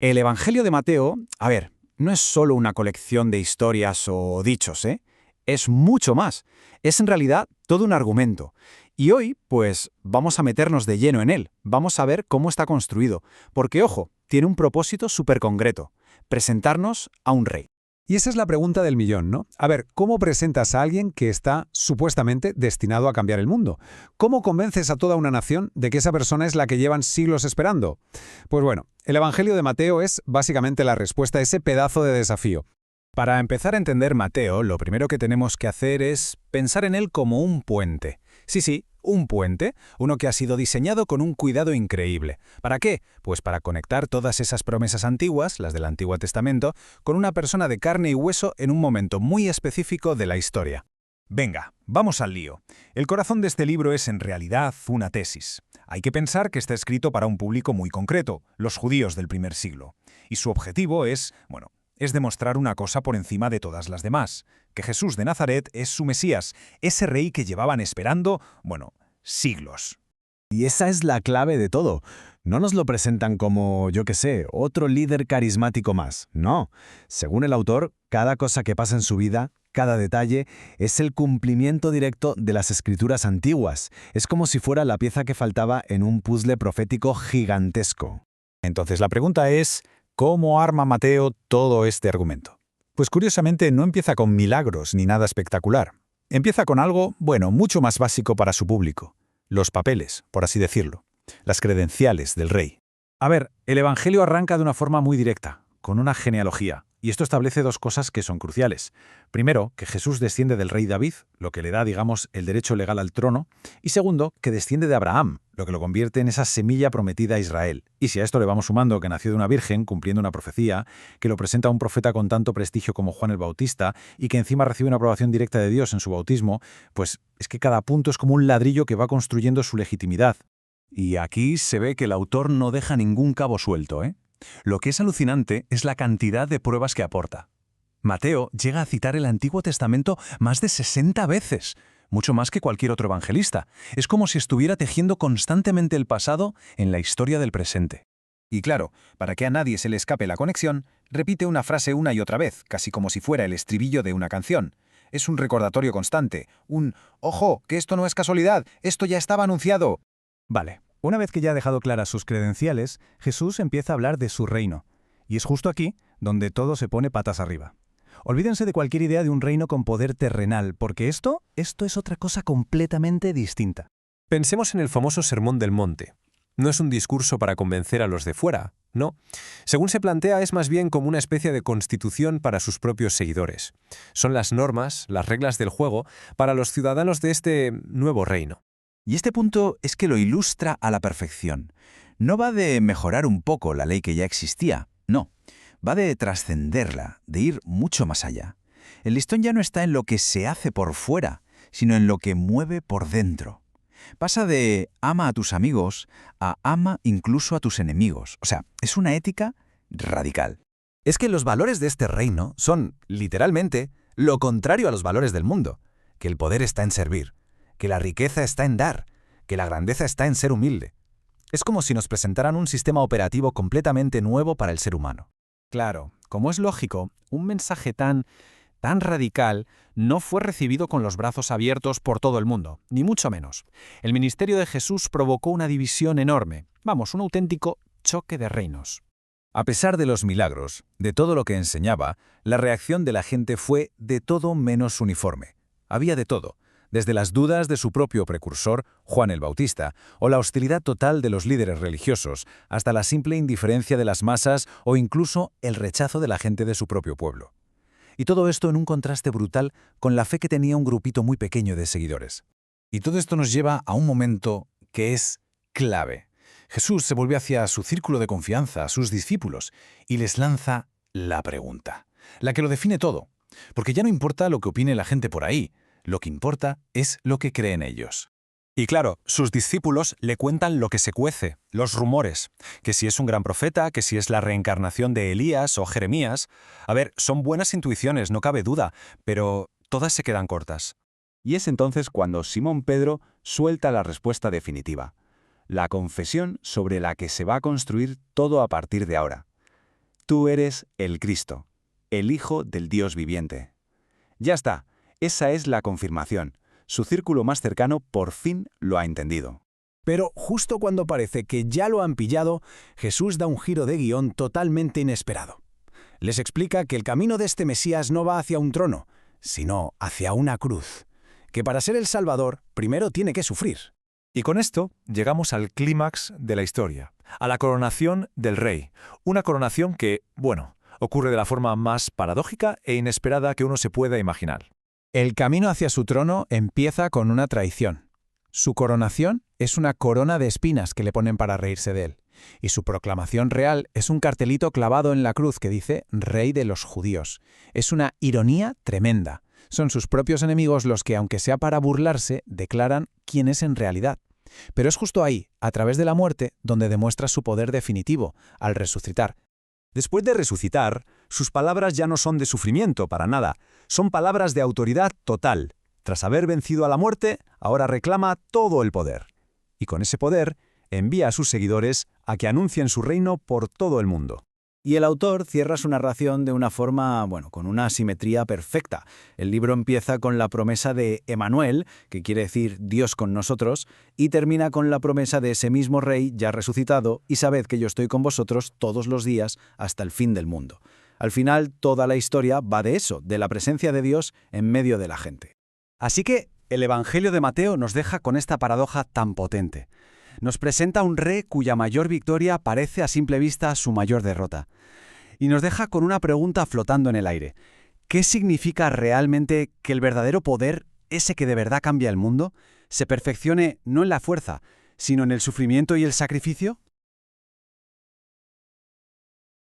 El Evangelio de Mateo, a ver, no es solo una colección de historias o dichos, ¿eh? Es mucho más. Es en realidad todo un argumento. Y hoy, pues, vamos a meternos de lleno en él. Vamos a ver cómo está construido. Porque, ojo, tiene un propósito súper concreto. Presentarnos a un rey. Y esa es la pregunta del millón, ¿no? A ver, ¿cómo presentas a alguien que está supuestamente destinado a cambiar el mundo? ¿Cómo convences a toda una nación de que esa persona es la que llevan siglos esperando? Pues bueno, el Evangelio de Mateo es básicamente la respuesta a ese pedazo de desafío. Para empezar a entender Mateo, lo primero que tenemos que hacer es pensar en él como un puente. Sí, un puente, uno que ha sido diseñado con un cuidado increíble. ¿Para qué? Pues para conectar todas esas promesas antiguas, las del Antiguo Testamento, con una persona de carne y hueso en un momento muy específico de la historia. Venga, vamos al lío. El corazón de este libro es en realidad una tesis. Hay que pensar que está escrito para un público muy concreto, los judíos del primer siglo. Y su objetivo es demostrar una cosa por encima de todas las demás, que Jesús de Nazaret es su Mesías, ese rey que llevaban esperando, siglos. Y esa es la clave de todo. No nos lo presentan como, yo qué sé, otro líder carismático más. No. Según el autor, cada cosa que pasa en su vida, cada detalle, es el cumplimiento directo de las escrituras antiguas. Es como si fuera la pieza que faltaba en un puzzle profético gigantesco. Entonces la pregunta es, ¿cómo arma Mateo todo este argumento? Pues curiosamente no empieza con milagros ni nada espectacular. Empieza con algo, mucho más básico para su público. Los papeles, por así decirlo. Las credenciales del rey. A ver, el Evangelio arranca de una forma muy directa, con una genealogía. Y esto establece dos cosas que son cruciales. Primero, que Jesús desciende del rey David, lo que le da, el derecho legal al trono. Y segundo, que desciende de Abraham, lo que lo convierte en esa semilla prometida a Israel. Y si a esto le vamos sumando que nació de una virgen, cumpliendo una profecía, que lo presenta a un profeta con tanto prestigio como Juan el Bautista, y que encima recibe una aprobación directa de Dios en su bautismo, pues es que cada punto es como un ladrillo que va construyendo su legitimidad. Y aquí se ve que el autor no deja ningún cabo suelto, ¿eh? Lo que es alucinante es la cantidad de pruebas que aporta. Mateo llega a citar el Antiguo Testamento más de 60 veces, mucho más que cualquier otro evangelista. Es como si estuviera tejiendo constantemente el pasado en la historia del presente. Y claro, para que a nadie se le escape la conexión, repite una frase una y otra vez, casi como si fuera el estribillo de una canción. Es un recordatorio constante, un «¡Ojo, que esto no es casualidad! ¡Esto ya estaba anunciado!». Vale, una vez que ya ha dejado claras sus credenciales, Jesús empieza a hablar de su reino. Y es justo aquí donde todo se pone patas arriba. Olvídense de cualquier idea de un reino con poder terrenal, porque esto es otra cosa completamente distinta. Pensemos en el famoso Sermón del Monte. No es un discurso para convencer a los de fuera, no. Según se plantea, es más bien como una especie de constitución para sus propios seguidores. Son las normas, las reglas del juego, para los ciudadanos de este nuevo reino. Y este punto es que lo ilustra a la perfección. No va de mejorar un poco la ley que ya existía, no. Va de trascenderla, de ir mucho más allá. El listón ya no está en lo que se hace por fuera, sino en lo que mueve por dentro. Pasa de ama a tus amigos a ama incluso a tus enemigos. O sea, es una ética radical. Es que los valores de este reino son, literalmente, lo contrario a los valores del mundo. Que el poder está en servir, que la riqueza está en dar, que la grandeza está en ser humilde. Es como si nos presentaran un sistema operativo completamente nuevo para el ser humano. Claro, como es lógico, un mensaje tan radical no fue recibido con los brazos abiertos por todo el mundo, ni mucho menos. El ministerio de Jesús provocó una división enorme, un auténtico choque de reinos. A pesar de los milagros, de todo lo que enseñaba, la reacción de la gente fue de todo menos uniforme. Había de todo, desde las dudas de su propio precursor, Juan el Bautista, o la hostilidad total de los líderes religiosos, hasta la simple indiferencia de las masas o incluso el rechazo de la gente de su propio pueblo. Y todo esto en un contraste brutal con la fe que tenía un grupito muy pequeño de seguidores. Y todo esto nos lleva a un momento que es clave. Jesús se vuelve hacia su círculo de confianza, a sus discípulos, y les lanza la pregunta, la que lo define todo. Porque ya no importa lo que opine la gente por ahí, lo que importa es lo que creen ellos. Y claro, sus discípulos le cuentan lo que se cuece, los rumores, que si es un gran profeta, que si es la reencarnación de Elías o Jeremías. A ver, son buenas intuiciones, no cabe duda, pero todas se quedan cortas. Y es entonces cuando Simón Pedro suelta la respuesta definitiva, la confesión sobre la que se va a construir todo a partir de ahora. Tú eres el Cristo, el Hijo del Dios viviente. Ya está, esa es la confirmación. Su círculo más cercano por fin lo ha entendido. Pero justo cuando parece que ya lo han pillado, Jesús da un giro de guión totalmente inesperado. Les explica que el camino de este Mesías no va hacia un trono, sino hacia una cruz, que para ser el Salvador primero tiene que sufrir. Y con esto llegamos al clímax de la historia, a la coronación del rey. Una coronación que, bueno, ocurre de la forma más paradójica e inesperada que uno se pueda imaginar. El camino hacia su trono empieza con una traición. Su coronación es una corona de espinas que le ponen para reírse de él. Y su proclamación real es un cartelito clavado en la cruz que dice «Rey de los judíos». Es una ironía tremenda. Son sus propios enemigos los que, aunque sea para burlarse, declaran quién es en realidad. Pero es justo ahí, a través de la muerte, donde demuestra su poder definitivo, al resucitar. Después de resucitar, sus palabras ya no son de sufrimiento para nada, son palabras de autoridad total. Tras haber vencido a la muerte, ahora reclama todo el poder. Y con ese poder, envía a sus seguidores a que anuncien su reino por todo el mundo. Y el autor cierra su narración de una forma, con una simetría perfecta. El libro empieza con la promesa de Emanuel, que quiere decir Dios con nosotros, y termina con la promesa de ese mismo rey ya resucitado, y sabed que yo estoy con vosotros todos los días hasta el fin del mundo. Al final, toda la historia va de eso, de la presencia de Dios en medio de la gente. Así que el Evangelio de Mateo nos deja con esta paradoja tan potente. Nos presenta un rey cuya mayor victoria parece a simple vista su mayor derrota. Y nos deja con una pregunta flotando en el aire. ¿Qué significa realmente que el verdadero poder, ese que de verdad cambia el mundo, se perfeccione no en la fuerza, sino en el sufrimiento y el sacrificio?